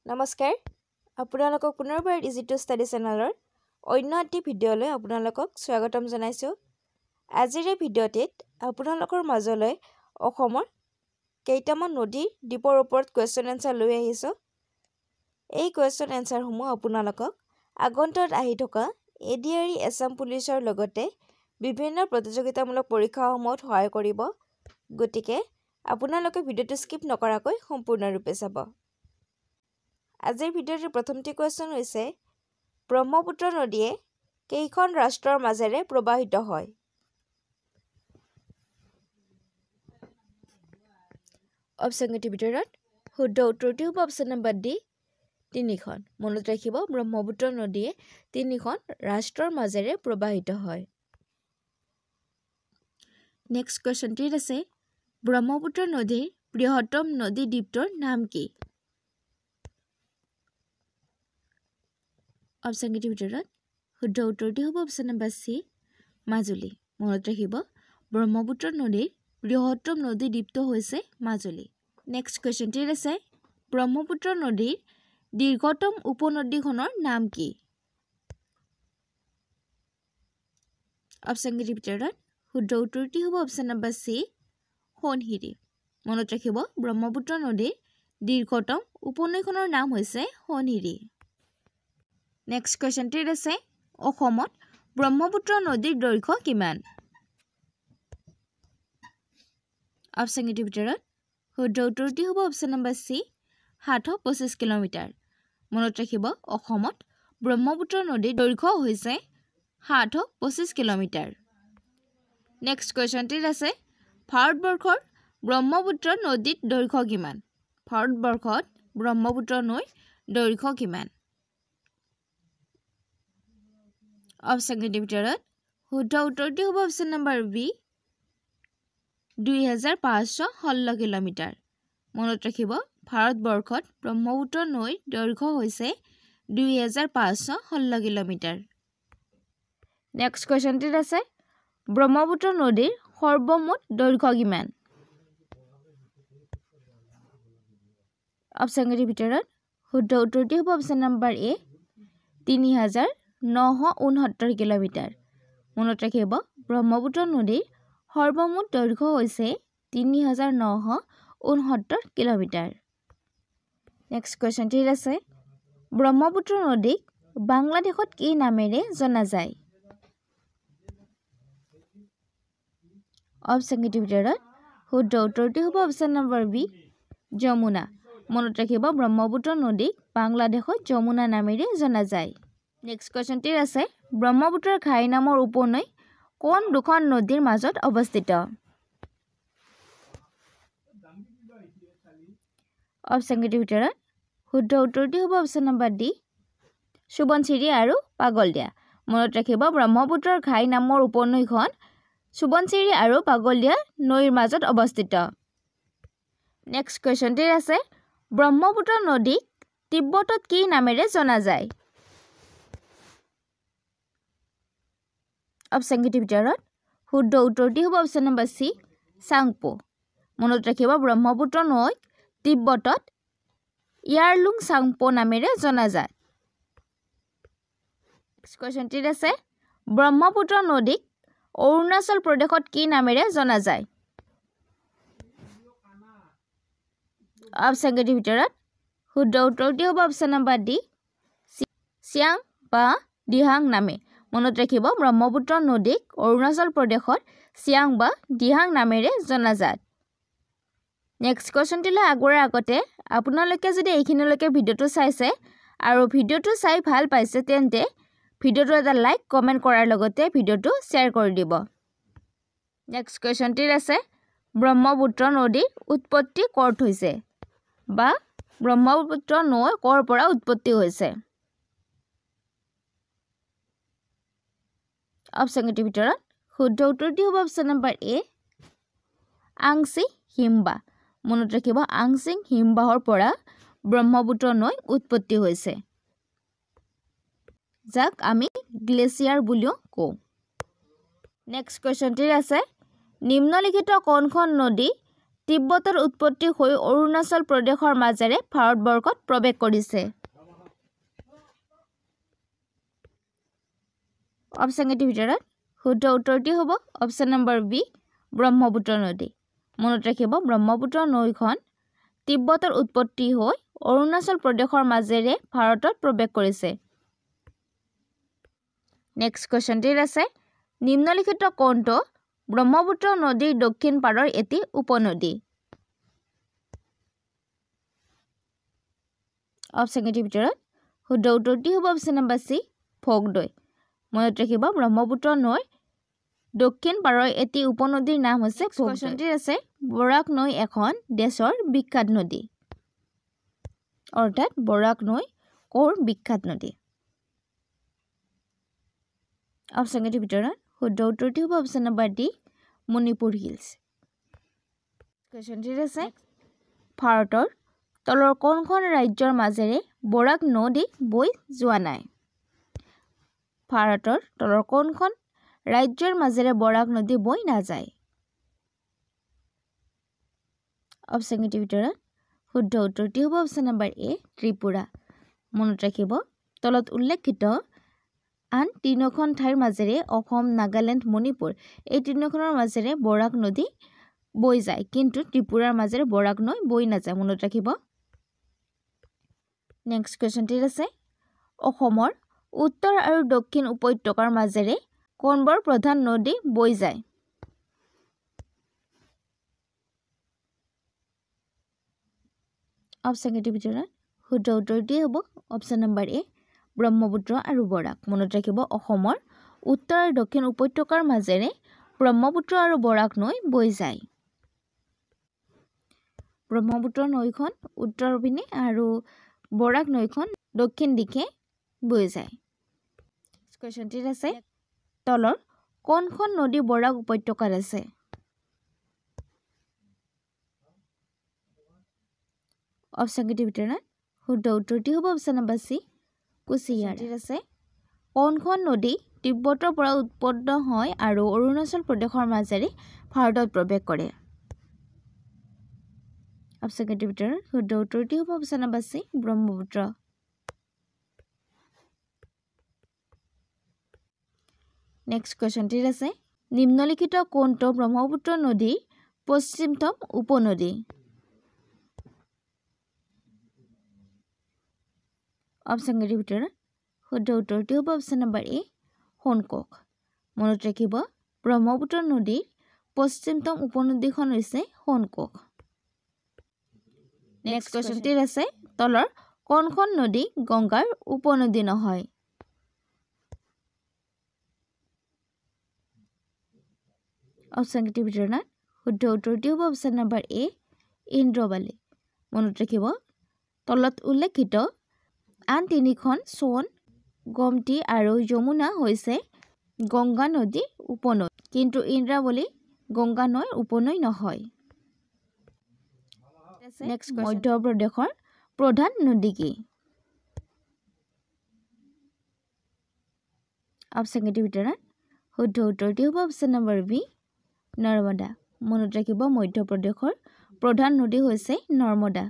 নমস্কাৰ আপোনালোকক পুনৰবাৰ ডিজিটেল ষ্টাডি চেনেলৰ অন্য এটি ভিডিঅ'লৈ আপোনালোকক স্বাগতম জনাইছোঁ। আজিৰ এই ভিডিঅ'টিত আপোনালোকৰ মাজলৈ অসমৰ কেইটামান নদী দ্বীপৰ ওপৰত কুৱেশ্যন এনচাৰ লৈ আহিছোঁ। এই কুৱেশ্যন এনচাৰসমূহ আপোনালোকক আগন্তুক আহি থকা ADRE আছাম পুলিচৰ লগতে বিভিন্ন প্ৰতিযোগিতামূলক পৰীক্ষাসমূহত সহায় কৰিব। গতিকে আপোনালোকে ভিডিঅ'টো স্কিপ নকৰাকৈ সম্পূৰ্ণৰূপে চাব। আজিৰ ভিডিঅ'টোৰ প্ৰথমটি কুৱেশ্যন হৈছে ব্ৰহ্মপুত্ৰ নদীয়ে কেইখন ৰাষ্ট্ৰৰ মাজেৰে প্ৰবাহিত হয়? অপশ্যনকেইটিৰ ভিতৰত শুদ্ধ উত্তৰটি হ'ব অপশ্যন নম্বৰ ডি 3খন। মনত ৰাখিব ব্ৰহ্মপুত্ৰ নদীয়ে 3খন ৰাষ্ট্ৰৰ মাজেৰে প্ৰবাহিত হয়। নেক্সট কুৱেশ্যনটিত আছে ব্ৰহ্মপুত্ৰ নদীৰ বৃহত্তম নদী দ্বীপটোৰ নাম কি? অপশ্যনকেইটিৰ ভিতৰত শুদ্ধ উত্তৰটি হ'ব অপশ্যন নম্বৰ চি মাজুলী। মনত ৰাখিব ব্ৰহ্মপুত্ৰ নদীৰ বৃহত্তম নদী দ্বীপটো হৈছে মাজুলী। নেক্সট কুৱেশ্যনটিত আছে ব্ৰহ্মপুত্ৰ নদীৰ দীৰ্ঘতম উপনদীখনৰ নাম কি? অপশ্যনকেইটিৰ ভিতৰত শুদ্ধ উত্তৰটি হ'ব অপশ্যন নম্বৰ চি সোণশিৰি। মনত ৰাখিব ব্ৰহ্মপুত্ৰ নদীৰ দীৰ্ঘতম উপনদীখনৰ নাম হৈছে সোণশিৰি। নেক্সট কুৱেশ্যনটিত আছে অসমত ব্ৰহ্মপুত্ৰ নদীৰ দৈৰ্ঘ্য কিমান? অপশ্যনকেইটিৰ ভিতৰত শুদ্ধ উত্তৰটি হ'ব অপশ্যন নম্বৰ চি 725 কিলোমিটাৰ। মনত ৰাখিব অসমত ব্ৰহ্মপুত্ৰ নদীৰ দৈৰ্ঘ্য হৈছে 725 কিলোমিটাৰ। নেক্সট কুৱেশ্যনটিত আছে ভাৰতবৰ্ষৰ ব্ৰহ্মপুত্ৰ নদীৰ দৈৰ্ঘ্য কিমান? ভাৰতবৰ্ষত ব্ৰহ্মপুত্ৰ নৈৰ দৈৰ্ঘ্য কিমান? অপশ্যনকেইটিৰ ভিতৰত শুদ্ধ উত্তৰটি হ'ব অপশ্যন নম্বৰ বি 2516 কিলোমিটাৰ। মনত ৰাখিব ভাৰতবৰ্ষত ব্ৰহ্মপুত্ৰ নৈৰ দৈৰ্ঘ্য হৈছে 2516 কিলোমিটাৰ। নেক্সট কুৱেশ্যনটিত আছে ব্ৰহ্মপুত্ৰ নদীৰ সৰ্বমুঠ দৈৰ্ঘ্য কিমান? অপশ্যনকেইটিৰ ভিতৰত শুদ্ধ উত্তৰটি হ'ব অপশ্যন নম্বৰ এ 3969 কিলোমিটাৰ। মনত ৰাখিব ব্ৰহ্মপুত্ৰ নদীৰ সৰ্বমুঠ দৈৰ্ঘ্য হৈছে 3969 কিলোমিটাৰ। নেক্সট কুৱেশ্যনটিত আছে ব্ৰহ্মপুত্ৰ নদীক বাংলাদেশত কি নামেৰে জনা যায়? অপশ্যনকেইটিৰ ভিতৰত শুদ্ধ উত্তৰটি হ'ব অপশ্যন নম্বৰ বি যমুনা। মনত ৰাখিব ব্ৰহ্মপুত্ৰ নদীক বাংলাদেশত যমুনা নামেৰে জনা যায়। নেক্সট কুৱেশ্যনটিত আছে ব্ৰহ্মপুত্ৰৰ ঘাই নামৰ উপনৈ কোন দুখন নদীৰ মাজত অৱস্থিত? অপশ্যনকেইটিৰ ভিতৰত শুদ্ধ উত্তৰটি হ'ব অপশ্যন নম্বৰ ডি সোৱণশিৰি আৰু পাগলদিয়া। মনত ৰাখিব ব্ৰহ্মপুত্ৰৰ ঘাই নামৰ উপনৈখন সোৱণশিৰি আৰু পাগলদিয়া নৈৰ মাজত অৱস্থিত। নেক্সট কুৱেশ্যনটিত আছে ব্ৰহ্মপুত্ৰ নদীক তিব্বতত কি নামেৰে জনা যায়? অপশ্যনকেইটিৰ ভিতৰত শুদ্ধ উত্তৰটি হ'ব অপশ্যন নম্বৰ চি চাংপো। মনত ৰাখিব ব্ৰহ্মপুত্ৰ নৈক তিব্বতত ইয়াৰলুং চাংপো নামেৰে জনা যায়। নেক্সট কুৱেশ্যনটিত আছে ব্ৰহ্মপুত্ৰ নদীক অৰুণাচল প্ৰদেশত কি নামেৰে জনা যায়? অপশ্যনকেইটিৰ ভিতৰত শুদ্ধ উত্তৰটি হ'ব অপশ্যন নম্বৰ ডি চিয়াং বা দিহাং নামে। মনত ৰাখিব ব্ৰহ্মপুত্ৰ নদীক অৰুণাচল প্ৰদেশত চিয়াং বা দিহাং নামেৰে জনা যায়। নেক্সট কুৱেশ্যনটিলৈ আগবঢ়াৰ আগতে আপোনালোকে যদি এইখিনিলৈকে ভিডিঅ'টো চাইছে আৰু ভিডিঅ'টো চাই ভাল পাইছে তেন্তে ভিডিঅ'টো এটা লাইক কমেণ্ট কৰাৰ লগতে ভিডিঅ'টো শ্বেয়াৰ কৰি দিব। নেক্সট কুৱেশ্যনটিত আছে ব্ৰহ্মপুত্ৰ নদীৰ উৎপত্তি ক'ত হৈছে বা ব্ৰহ্মপুত্ৰ নৈ ক'ৰ পৰা উৎপত্তি হৈছে? অপশ্যনকেইটিৰ ভিতৰত শুদ্ধ উত্তৰটি হ'ব অপশ্যন নম্বৰ এ আংছি হিমবাহ। মনত ৰাখিব আংছিং হিমবাহৰ পৰা ব্ৰহ্মপুত্ৰ নৈ উৎপত্তি হৈছে, যাক আমি গ্লেচিয়াৰ বুলিও কওঁ। নেক্সট কুৱেশ্যনটিত আছে নিম্নলিখিত কোনখন নদী তিব্বতৰ উৎপত্তি হৈ অৰুণাচল প্ৰদেশৰ মাজেৰে ভাৰতবৰ্ষত প্ৰৱেশ কৰিছে অপশ্যন কেইটিৰ ভিতৰত শুদ্ধ উত্তৰটি হ'ব অপশ্যন নম্বৰ বি ব্ৰহ্মপুত্ৰ নদী মনত ৰাখিব ব্ৰহ্মপুত্ৰ নৈখন তিব্বতৰ উৎপত্তি হৈ অৰুণাচল প্ৰদেশৰ মাজেৰে ভাৰতত প্ৰৱেশ কৰিছে নেক্সট কোৱেশ্চনটিৰ আছে নিম্নলিখিত কোনটো ব্ৰহ্মপুত্ৰ নদীৰ দক্ষিণ পাৰৰ এটি উপনদী অপশ্যন কেইটিৰ ভিতৰত শুদ্ধ উত্তৰটি হ'ব অপশ্যন নম্বৰ চি ভোগদৈ মনত ৰাখিব ব্ৰহ্মপুত্ৰ নৈৰ দক্ষিণ পাৰৰ এটি উপনদীৰ নাম হৈছে কোৱেশ্চনটিৰ আছে বৰাক নৈ এখন দেশৰ বিখ্যাত নদী অৰ্থাৎ বৰাক নৈ ক'ৰ বিখ্যাত নদী অপশ্যন কেইটিৰ ভিতৰত শুদ্ধ উত্তৰটি হ'ব option number D Manipur hills কোৱেশ্চনটিৰ আছে ভাৰতৰ তলৰ কোনখন ৰাজ্যৰ মাজেৰে বৰাক নদী বৈ যোৱা নাই ভাৰতৰ তলৰ কোনখন ৰাজ্যৰ মাজেৰে বৰাক নদী বৈ নাযায় অপশ্যন কেইটিৰ ভিতৰত শুদ্ধ উত্তৰটি হ'ব অপশ্যন নম্বৰ এ ত্ৰিপুৰা মনত ৰাখিব তলত উল্লেখিত আন তিনিখন ঠাইৰ মাজেৰে অসম নাগালেণ্ড মণিপুৰ এই তিনিখনৰ মাজেৰে বৰাক নদী বৈ যায় কিন্তু ত্ৰিপুৰাৰ মাজেৰে বৰাক নৈ বৈ নাযায় মনত ৰাখিব নেক্সট কোৱেশ্চনটিৰ আছে অসমৰ উত্তৰ আৰু দক্ষিণ উপত্যকাৰ মাজেৰে কোনবোৰ প্ৰধান নদী বৈ যায় অপশ্যন কেইটিৰ ভিতৰত শুদ্ধ উত্তৰটি হ'ব অপশ্যন নম্বৰ এ ব্ৰহ্মপুত্ৰ আৰু বৰাক মনত ৰাখিব অসমৰ উত্তৰ আৰু দক্ষিণ উপত্যকাৰ মাজেৰে ব্ৰহ্মপুত্ৰ আৰু বৰাক নৈ বৈ যায় ব্ৰহ্মপুত্ৰ নৈখন উত্তৰ পিনে আৰু বৰাক নৈখন দক্ষিণ দিশে বৈ যায় কোৱেশ্চনটিৰ আছে তলৰ কোনখন নদী বৰাক উপত্যকাত আছে অপশ্যন কেইটিৰ ভিতৰত শুদ্ধ উত্তৰটি হ'ব অপশ্যন নম্বৰ চি কুশিয়াৰা আছে কোনখন নদী তিব্বতৰ পৰা উৎপন্ন হয় আৰু অৰুণাচল প্ৰদেশৰ মাজেৰে ভাৰতত প্ৰৱেশ কৰে অপশ্যন কেইটিৰ ভিতৰত শুদ্ধ উত্তৰটি হ'ব option number C Brahmaputra next কোৱেশ্চনটিৰ আছে নিম্নলিখিত কোনটো ব্ৰহ্মপুত্ৰ নদীৰ পশ্চিমতম উপনদী অপশ্যন কেইটিৰ ভিতৰত শুদ্ধ উত্তৰটি হ'ব অপশ্যন নম্বৰ এ সোণকোষ মনত ৰাখিব ব্ৰহ্মপুত্ৰ নদীৰ পশ্চিমতম উপনদীখন হৈছে সোণকোষ নেক্সট কোৱেশ্চনটিৰ আছে তলৰ কোনখন নদী গংগাৰ উপনদী নহয় অপশ্যন কেইটিৰ ভিতৰত শুদ্ধ উত্তৰটি হ'ব অপশ্যন নম্বৰ এ ইন্দ্ৰবালী মনত ৰাখিব তলত উল্লেখিত আন তিনিখন সোণ গোমতী আৰু যমুনা হৈছে গংগা নদীৰ উপনৈ কিন্তু ইন্দ্ৰাৱলী গংগা নৈৰ উপনৈ নহয় নেক্সট মধ্য প্ৰদেশৰ প্ৰধান নদী কি অপশ্যন কেইটিৰ ভিতৰত শুদ্ধ উত্তৰটি হ'ব অপশ্যন নম্বৰ বি নৰ্মদা মনত ৰাখিব মধ্য প্ৰদেশৰ প্ৰধান নদী হৈছে নৰ্মদা